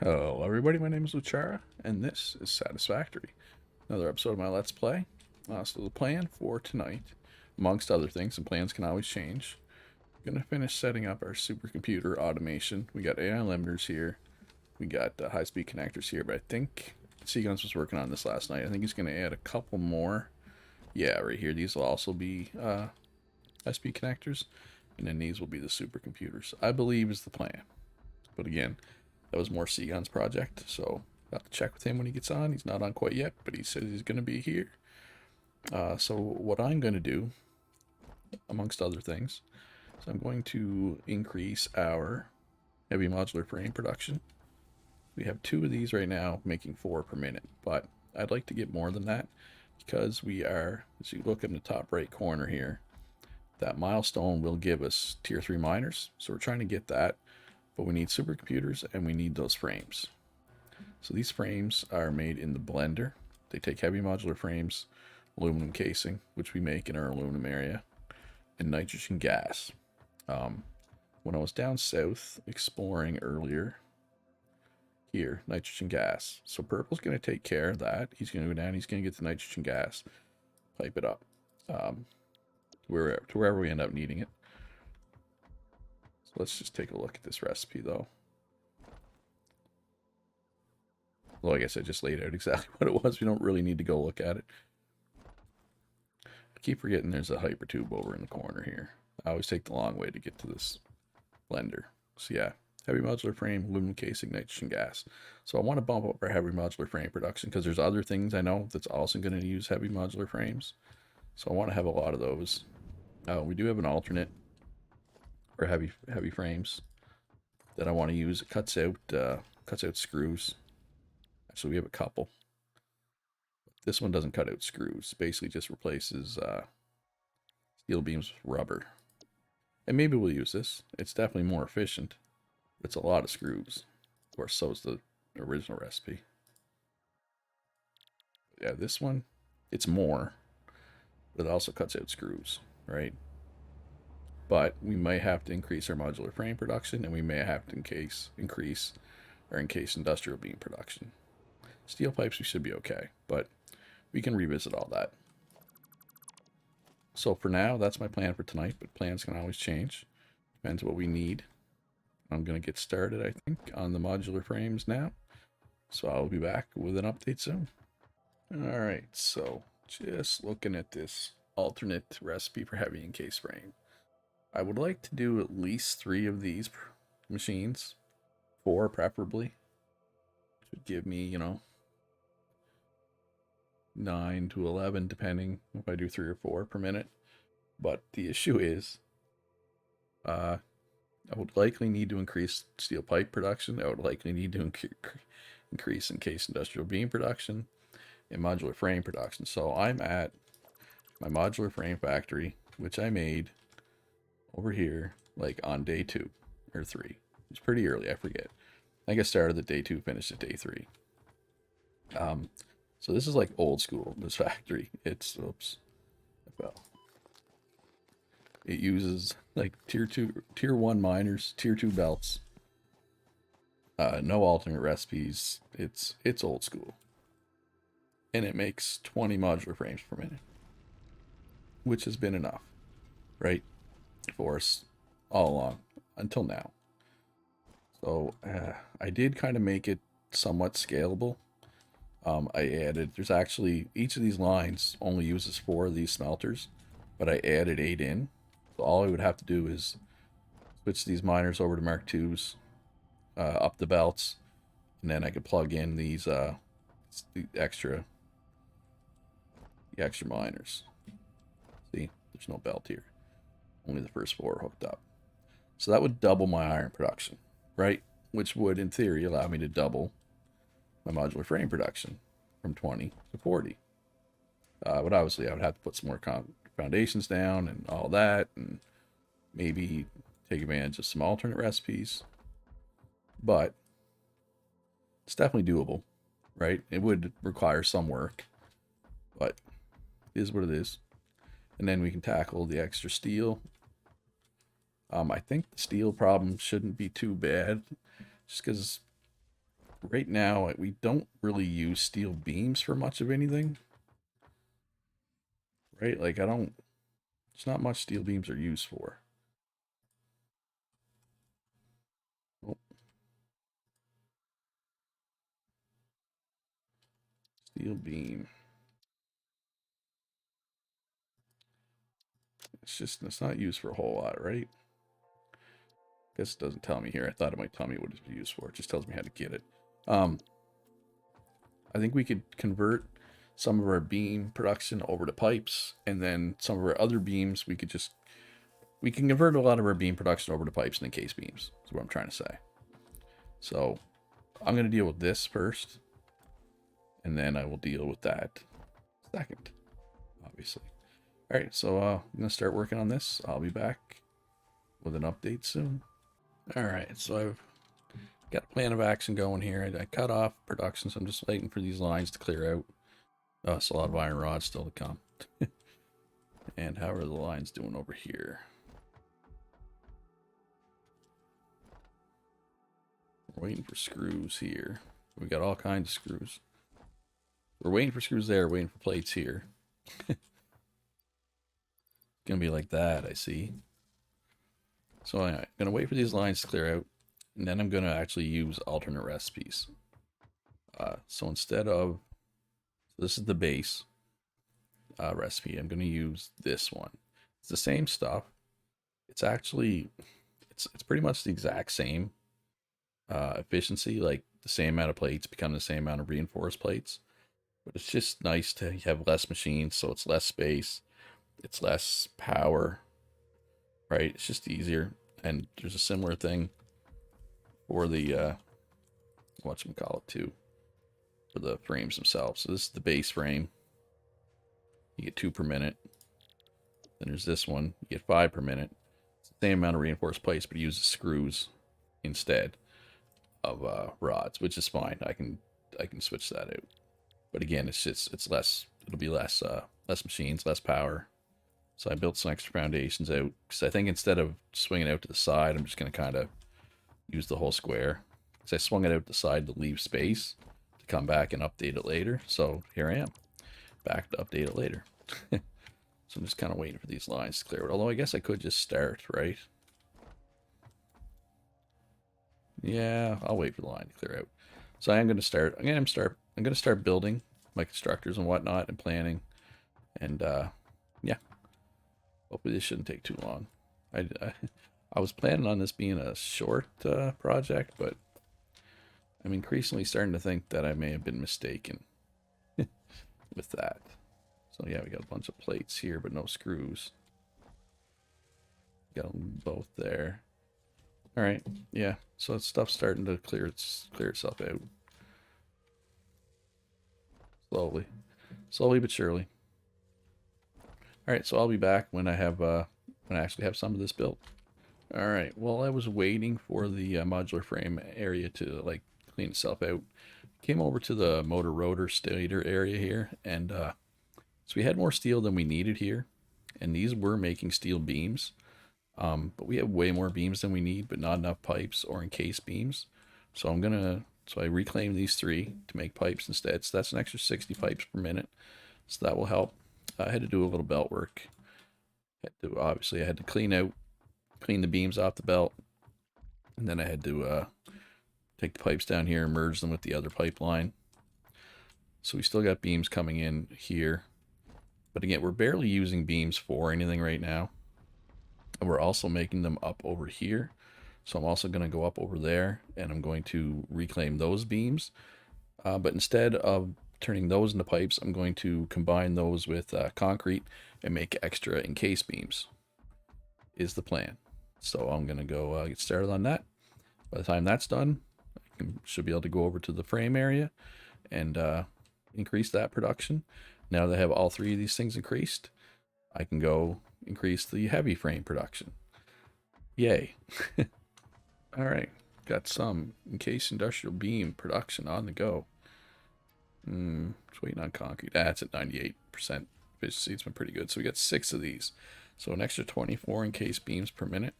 Hello everybody, my name is Luchara, and this is Satisfactory. Another episode of my Let's Play. So the plan for tonight, amongst other things, and plans can always change, I'm going to finish setting up our supercomputer automation. We got AI limiters here, we got high-speed connectors here, but I think c-gunz was working on this last night. I think he's going to add a couple more. Yeah, right here, these will also be high-speed connectors, and then these will be the supercomputers, I believe is the plan. But again, that was more c-gunz project, so I'll have to check with him when he gets on. He's not on quite yet, but he says he's going to be here. So what I'm going to do, amongst other things, is I'm going to increase our heavy modular frame production. We have 2 of these right now, making 4 per minute, but I'd like to get more than that because we are, as you look in the top right corner here, that milestone will give us tier 3 miners, so we're trying to get that. But we need supercomputers and we need those frames. So these frames are made in the blender. They take heavy modular frames, aluminum casing, which we make in our aluminum area, and nitrogen gas. When I was down south exploring earlier, here, nitrogen gas. So Purple's going to take care of that. He's going to go down, he's going to get the nitrogen gas, pipe it up to wherever we end up needing it. Let's just take a look at this recipe, though. Well, I guess I just laid out exactly what it was. We don't really need to go look at it. I keep forgetting there's a hyper tube over in the corner here. I always take the long way to get to this blender. So yeah, heavy modular frame, aluminum casing, nitrogen gas. So I want to bump up our heavy modular frame production because there's other things I know that's also going to use heavy modular frames. So I want to have a lot of those. We do have an alternate for heavy frames that I want to use. It cuts out screws. So we have a couple. This one doesn't cut out screws. Basically just replaces steel beams with rubber. And maybe we'll use this. It's definitely more efficient. It's a lot of screws. Of course, so is the original recipe. Yeah, this one, it's more. But it also cuts out screws, right? But we may have to increase our modular frame production, and we may have to increase our encased industrial beam production. Steel pipes, we should be okay, but we can revisit all that. So for now, that's my plan for tonight, but plans can always change. Depends what we need. I'm going to get started, I think, on the modular frames now. So I'll be back with an update soon. Alright, so just looking at this alternate recipe for heavy encased frame. I would like to do at least 3 of these machines. 4 preferably. Should give me, 9 to 11 depending if I do 3 or 4 per minute. But the issue is I would likely need to increase steel pipe production. I would likely need to increase encased industrial beam production and modular frame production. So I'm at my modular frame factory, which I made over here like on day 2 or 3. It's pretty early, I forget. I think I started at day 2, finished at day 3. So this is like old school, this factory. It's, oops, I fell. It uses like tier 1 miners, tier 2 belts. No alternate recipes. It's old school. And it makes 20 modular frames per minute, which has been enough, right, for us all along until now. So I did kind of make it somewhat scalable. There's actually, each of these lines only uses 4 of these smelters, but I added 8 in. So all I would have to do is switch these miners over to Mark IIs, up the belts, and then I could plug in these the extra miners. See, there's no belt here. Only the first 4 hooked up. So that would double my iron production, right? Which would, in theory, allow me to double my modular frame production from 20 to 40. But obviously, I would have to put some more foundations down and all that, and maybe take advantage of some alternate recipes. But it's definitely doable, right? It would require some work, but it is what it is. And then we can tackle the extra steel. I think the steel problem shouldn't be too bad, just because right now we don't really use steel beams for much of anything, right? Like I don't, it's not much steel beams are used for. Oh, steel beam. It's not used for a whole lot, right? Guess it doesn't tell me here. I thought it might tell me what it's used for. It just tells me how to get it. Um, I think we could convert some of our beam production over to pipes, and then some of our other beams we can convert a lot of our beam production over to pipes and encased beams. That's what I'm trying to say. So I'm going to deal with this first, and then I will deal with that second, obviously. All right, so I'm going to start working on this. I'll be back with an update soon. All right, so I've got a plan of action going here. I cut off production, so I'm just waiting for these lines to clear out. Oh, it's a lot of iron rods still to come. And how are the lines doing over here? We're waiting for screws here. We got all kinds of screws. We're waiting for screws there, waiting for plates here. It's gonna be like that, I see. So I'm gonna wait for these lines to clear out, and then I'm gonna actually use alternate recipes. So instead of, this is the base recipe, I'm gonna use this one. It's the same stuff. It's actually, it's pretty much the exact same efficiency, like the same amount of plates become the same amount of reinforced plates. But it's just nice to have less machines, so it's less space, it's less power, right? It's just easier. And there's a similar thing for the whatchamacallit too, for the frames themselves. So this is the base frame. You get 2 per minute. Then there's this one, you get 5 per minute. It's the same amount of reinforced plates, but it uses screws instead of rods, which is fine. I can switch that out. But again, it's less. It'll be less machines, less power. So I built some extra foundations out because I think instead of swinging it out to the side, I'm just going to kind of use the whole square. Because I swung it out the side to leave space to come back and update it later. So here I am, back to update it later. So I'm just kind of waiting for these lines to clear out. Although I guess I could just start, right? Yeah, I'll wait for the line to clear out. So I am going to start. I'm going to start building my constructors and whatnot and planning. And yeah, hopefully this shouldn't take too long. I was planning on this being a short project, but I'm increasingly starting to think that I may have been mistaken with that. So yeah, we got a bunch of plates here, but no screws. Got them both there. All right, yeah. So stuff's starting to clear itself out slowly but surely. All right, so I'll be back when I actually have some of this built. All right. Well, I was waiting for the modular frame area to like clean itself out. Came over to the motor rotor stator area here, and so we had more steel than we needed here, and these were making steel beams. But we have way more beams than we need, but not enough pipes or encased beams. So I reclaimed these 3 to make pipes instead. So that's an extra 60 pipes per minute. So that will help. I had to do a little belt work. Obviously, I had to clean the beams off the belt, and then I had to take the pipes down here and merge them with the other pipeline. So we still got beams coming in here, but again, we're barely using beams for anything right now. And we're also making them up over here. So I'm also going to go up over there, and I'm going to reclaim those beams. But instead of turning those into pipes, I'm going to combine those with concrete and make extra encased beams, is the plan. So I'm going to go get started on that. By the time that's done, should be able to go over to the frame area and increase that production. Now that I have all 3 of these things increased, I can go increase the heavy frame production. Yay. All right, got some encased industrial beam production on the go. Just waiting on concrete. That's at 98% efficiency. It's been pretty good. So we got 6 of these. So an extra 24 encased beams per minute.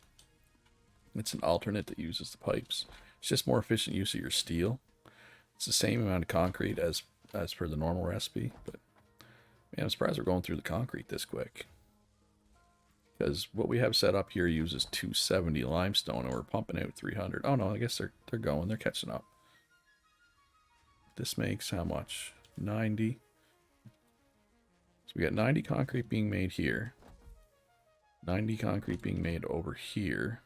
It's an alternate that uses the pipes. It's just more efficient use of your steel. It's the same amount of concrete as per the normal recipe, but man, I'm surprised we're going through the concrete this quick. Because what we have set up here uses 270 limestone, and we're pumping out 300. Oh no, I guess they're going, they're catching up. This makes how much? 90. So we got 90 concrete being made here. 90 concrete being made over here.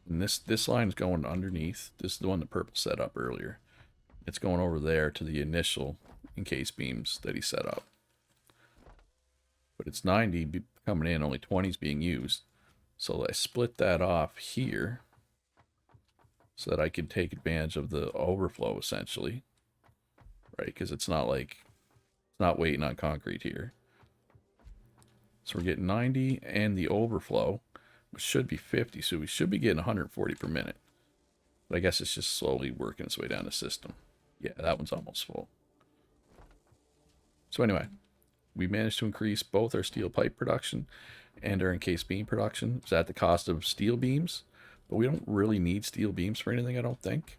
And this line is going underneath. This is the one that Purple set up earlier. It's going over there to the initial encased beams that he set up. But it's 90 coming in, only 20 is being used. So I split that off here so that I can take advantage of the overflow, essentially. Right, because it's not waiting on concrete here. So we're getting 90 and the overflow, which should be 50, so we should be getting 140 per minute. But I guess it's just slowly working its way down the system. Yeah, that one's almost full. So anyway, we managed to increase both our steel pipe production and our encased beam production. It's at the cost of steel beams, but we don't really need steel beams for anything, I don't think.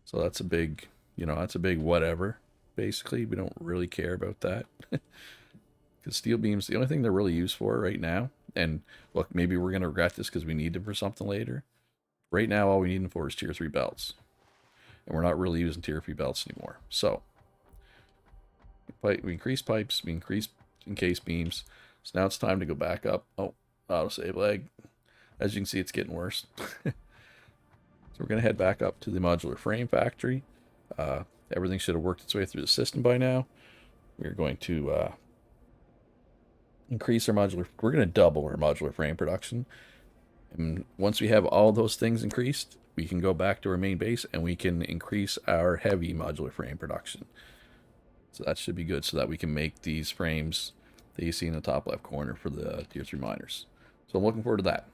So that's a big, that's a big whatever. Basically, we don't really care about that. Because steel beams, the only thing they're really used for right now, and look, maybe we're going to regret this because we need them for something later. Right now, all we need them for is tier 3 belts. And we're not really using tier 3 belts anymore. So, we increase pipes, we increase encased beams. So now it's time to go back up. Oh, autosave lag. As you can see, it's getting worse. So we're going to head back up to the modular frame factory. Everything should have worked its way through the system by now. We're going to increase our modular. We're going to double our modular frame production. And once we have all those things increased, we can go back to our main base and we can increase our heavy modular frame production. So that should be good so that we can make these frames that you see in the top left corner for the tier 3 miners. So I'm looking forward to that.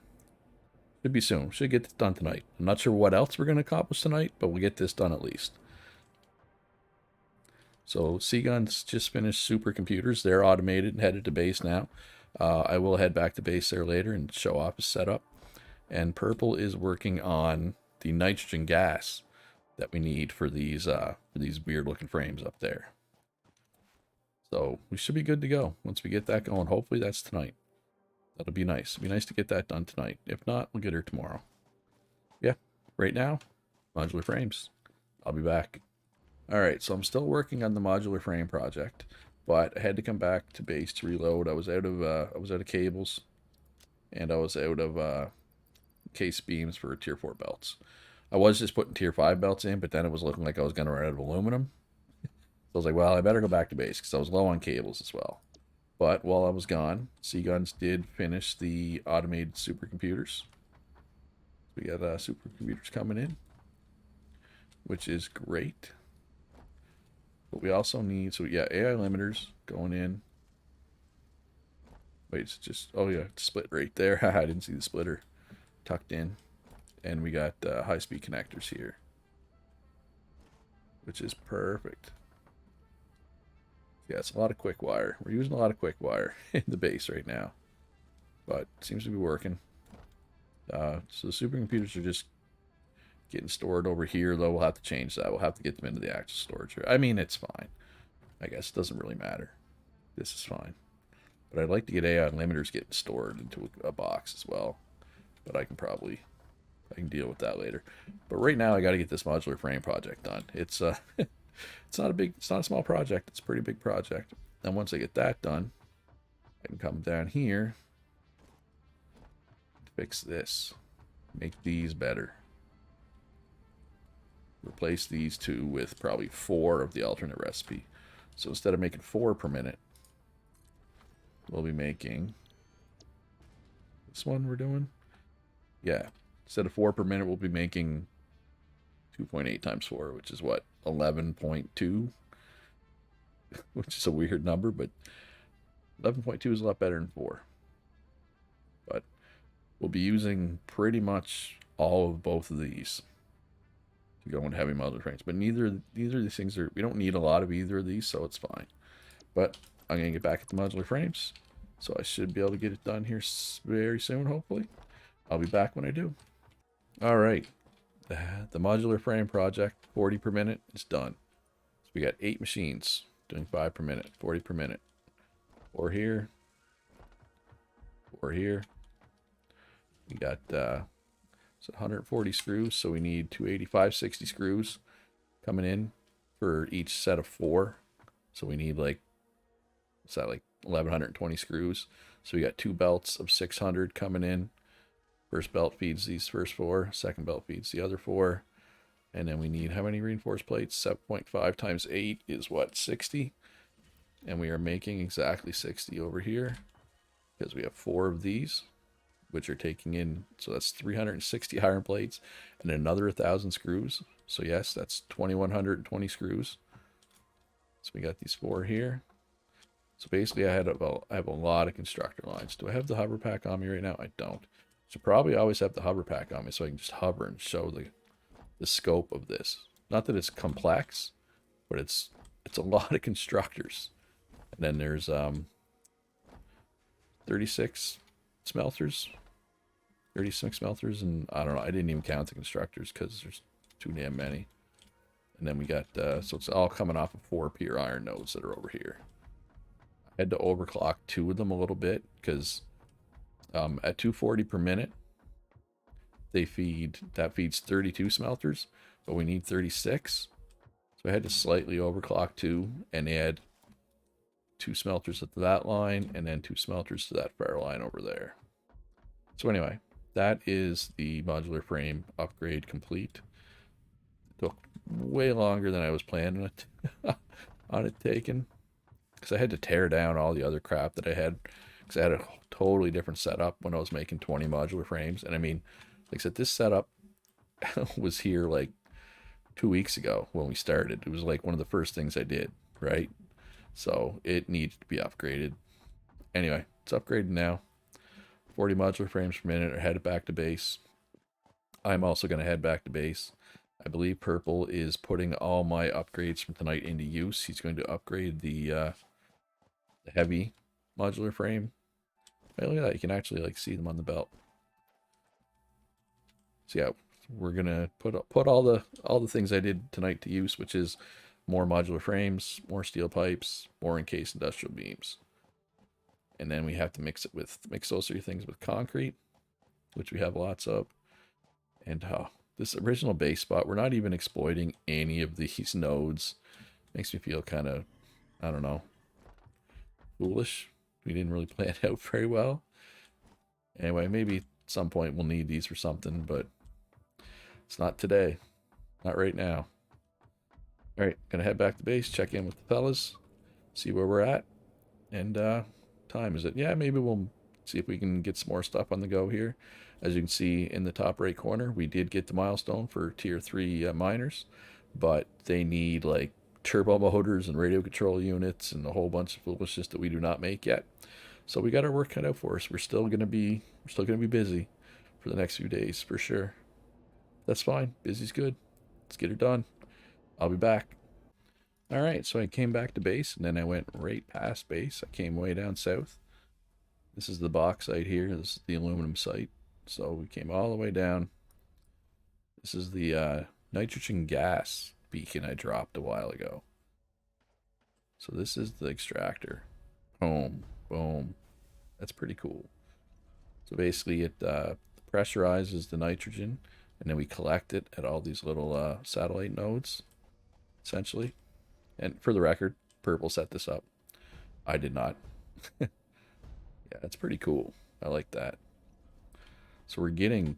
Should be soon. Should get this done tonight. I'm not sure what else we're going to accomplish tonight, but we'll get this done at least. So c-gunz just finished supercomputers. They're automated and headed to base now. I will head back to base there later and show off his setup. And Purple is working on the nitrogen gas that we need for these weird looking frames up there. So we should be good to go once we get that going. Hopefully that's tonight. That'll be nice. It'll be nice to get that done tonight. If not, we'll get her tomorrow. Yeah, right now, modular frames. I'll be back. Alright, so I'm still working on the modular frame project, but I had to come back to base to reload. I was out of cables, and I was out of case beams for tier 4 belts. I was just putting tier 5 belts in, but then it was looking like I was going to run out of aluminum. So I was like, well, I better go back to base because I was low on cables as well. But while I was gone, c-gunz did finish the automated supercomputers. We got supercomputers coming in, which is great. But we also need, so yeah, AI limiters going in. Wait, it's just, oh yeah, it's split right there. I didn't see the splitter tucked in. And we got high-speed connectors here, which is perfect. Yeah, it's a lot of quick wire. We're using a lot of quick wire in the base right now, but it seems to be working. So the supercomputers are just getting stored over here, though. We'll have to change that. We'll have to get them into the actual storage. I mean, it's fine. I guess it doesn't really matter. This is fine. But I'd like to get AI limiters getting stored into a box as well. But I can deal with that later. But right now, I got to get this modular frame project done. It's it's not a small project. It's a pretty big project. And once I get that done, I can come down here, fix this, make these better. Replace these two with probably 4 of the alternate recipe. So instead of making 4 per minute, we'll be making this one we're doing. Yeah, instead of 4 per minute, we'll be making 2.8 times 4, which is what, 11.2, which is a weird number, but 11.2 is a lot better than 4. But we'll be using pretty much all of both of these to go into heavy modular frames, but neither of these things we don't need a lot of either of these, so it's fine. But I'm gonna get back at the modular frames, so I should be able to get it done here very soon, hopefully. I'll be back when I do. All right, The modular frame project, 40 per minute, is done. So we got 8 machines doing 5 per minute, 40 per minute. 4 here. 4 here. We got so 140 screws, so we need 285, 60 screws coming in for each set of 4. So we need like, what's that, like 1120 screws. So we got 2 belts of 600 coming in. First belt feeds these first 4, second belt feeds the other 4. And then we need how many reinforced plates? 7.5 times 8 is what, 60? And we are making exactly 60 over here because we have 4 of these, which are taking in, so that's 360 iron plates and another 1,000 screws. So yes, that's 2,120 screws. So we got these 4 here. So basically I have a lot of constructor lines. Do I have the hover pack on me right now? I don't. So probably always have the hover pack on me so I can just hover and show the scope of this. Not that it's complex, but it's a lot of constructors. And then there's 36 smelters. 36 smelters, and I don't know, I didn't even count the constructors because there's too damn many. And then we got, so it's all coming off of 4 pure iron nodes that are over here. I had to overclock 2 of them a little bit because at 240 per minute, that feeds 32 smelters, but we need 36. So I had to slightly overclock 2 and add 2 smelters at that line and then 2 smelters to that far line over there. So anyway, that is the modular frame upgrade complete. It took way longer than I was planning it on it taking, because I had to tear down all the other crap that I had, because I had a totally different setup when I was making 20 modular frames. And I mean, like I said, this setup was here like 2 weeks ago when we started. It was like one of the first things I did, right? So it needed to be upgraded. Anyway, it's upgraded now. 40 modular frames per minute are headed back to base. I'm also going to head back to base. I believe Purple is putting all my upgrades from tonight into use. He's going to upgrade the heavy modular frame. Hey, look at that. You can actually like see them on the belt. So yeah, we're gonna put all the things I did tonight to use, which is more modular frames, more steel pipes, more encased industrial beams. And then we have to mix those 3 things with concrete, which we have lots of. And this original base spot, we're not even exploiting any of these nodes. Makes me feel kind of, I don't know, foolish. We didn't really plan it out very well. Anyway, maybe at some point we'll need these for something, but it's not today. Not right now. All right, gonna head back to base, check in with the fellas, see where we're at, and time is it? Yeah, maybe we'll see if we can get some more stuff on the go here. As you can see in the top right corner, we did get the milestone for tier 3 miners, but they need like turbo motors and radio control units and a whole bunch of foolishness that we do not make yet. So we got our work cut out for us. We're still gonna be busy for the next few days for sure. That's fine. Busy's good. Let's get it done. I'll be back. All right, so I came back to base, and then I went right past base. I came way down south. This is the bauxite here. This is the aluminum site. So we came all the way down. This is the nitrogen gas beacon I dropped a while ago. So this is the extractor. Boom, boom. That's pretty cool. So basically it pressurizes the nitrogen, and then we collect it at all these little satellite nodes, essentially. And for the record, Purple set this up. I did not. Yeah, it's pretty cool. I like that. So we're getting,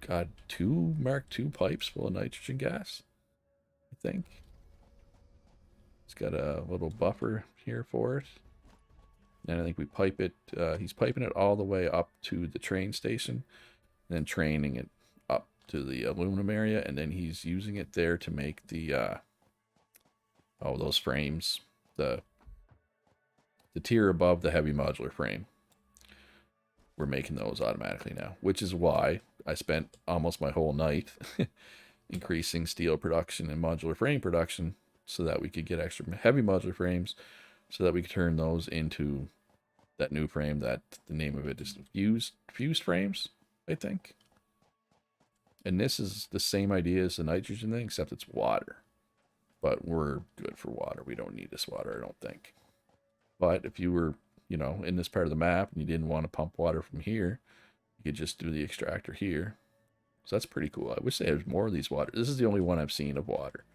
God, 2 Mark II pipes full of nitrogen gas, I think. It's got a little buffer here for it. And I think we pipe it, he's piping it all the way up to the train station, and then training it up to the aluminum area, and then he's using it there to make the, those frames, the tier above the heavy modular frame. We're making those automatically now, which is why I spent almost my whole night increasing steel production and modular frame production so that we could get extra heavy modular frames so that we could turn those into that new frame that the name of it is fused frames, I think. And this is the same idea as the nitrogen thing, except it's water. But we're good for water. We don't need this water, I don't think. But if you were, in this part of the map and you didn't want to pump water from here, you could just do the extractor here. So that's pretty cool. I wish they had more of these water. This is the only one I've seen of water.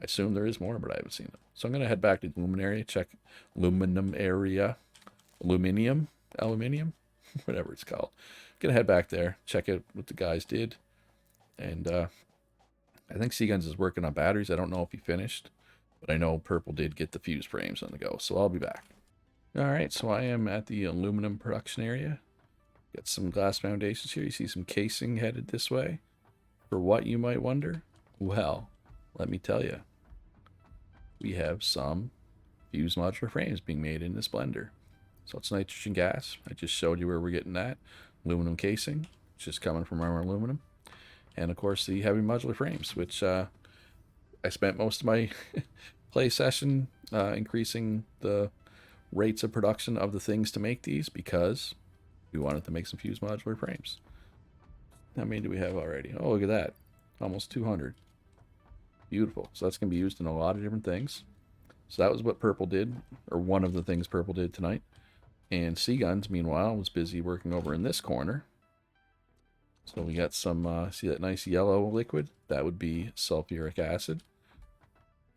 I assume there is more, but I haven't seen it. So I'm going to head back to the aluminum area, check aluminum area, aluminium, whatever it's called. Going to head back there, check out what the guys did. And I think c-gunz is working on batteries. I don't know if he finished, but I know Purple did get the fuse frames on the go. So I'll be back. All right, so I am at the aluminum production area. Got some glass foundations here. You see some casing headed this way. For what, you might wonder? Well, let me tell you. We have some fused modular frames being made in this blender. So it's nitrogen gas. I just showed you where we're getting that. Aluminum casing, which is coming from our aluminum. And of course the heavy modular frames, which I spent most of my play session increasing the rates of production of the things to make these because we wanted to make some fused modular frames. How many do we have already? Oh, look at that. Almost 200. Beautiful. So that's going to be used in a lot of different things. So that was what Purple did, or one of the things Purple did tonight. And c-gunz, meanwhile, was busy working over in this corner. So we got some, see that nice yellow liquid? That would be sulfuric acid.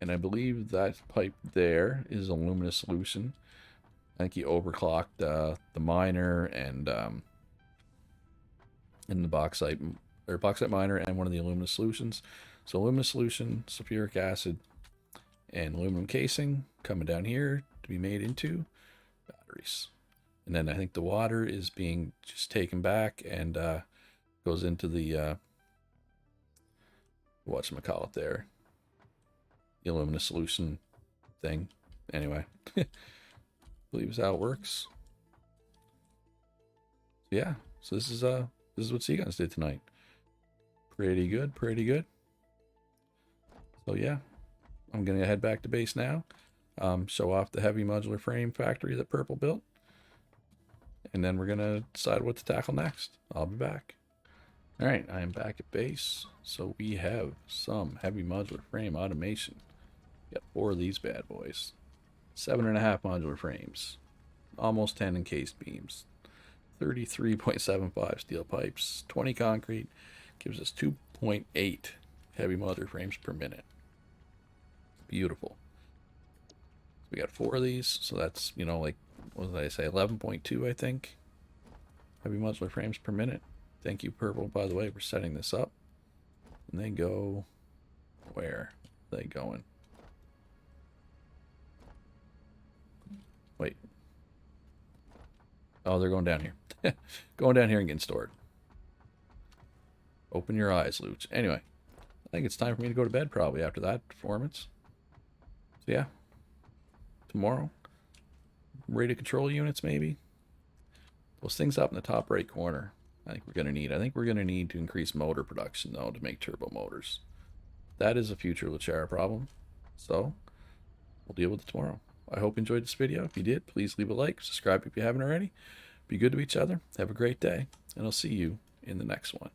And I believe that pipe there is aluminum solution. I think he overclocked the miner and the bauxite miner and one of the aluminum solutions. So aluminum solution, sulfuric acid, and aluminum casing coming down here to be made into batteries. And then I think the water is being just taken back and goes into the whatchamacallit there, the aluminum solution thing. Anyway, believe is how it works. Yeah, so this is what c-gunz did tonight. Pretty good, pretty good. So yeah, I'm gonna head back to base now, show off the heavy modular frame factory that Purple built, and then we're gonna decide what to tackle next. I'll be back. All right, I am back at base. So we have some heavy modular frame automation. Got 4 of these bad boys. 7.5 modular frames, almost 10 encased beams, 33.75 steel pipes, 20 concrete, gives us 2.8 heavy modular frames per minute. Beautiful. We got 4 of these, so that's, like, what did I say, 11.2, I think, heavy modular frames per minute. Thank you, Purple, by the way, for setting this up. And they go, where are they going? Wait. Oh, they're going down here. Going down here and getting stored. Open your eyes, Luch. Anyway, I think it's time for me to go to bed probably after that performance. So yeah, tomorrow, rate of control units maybe. Those things up in the top right corner, I think we're going to need to increase motor production though to make turbo motors. That is a future Luchara problem. So we'll deal with it tomorrow. I hope you enjoyed this video. If you did, please leave a like, subscribe if you haven't already. Be good to each other. Have a great day, and I'll see you in the next one.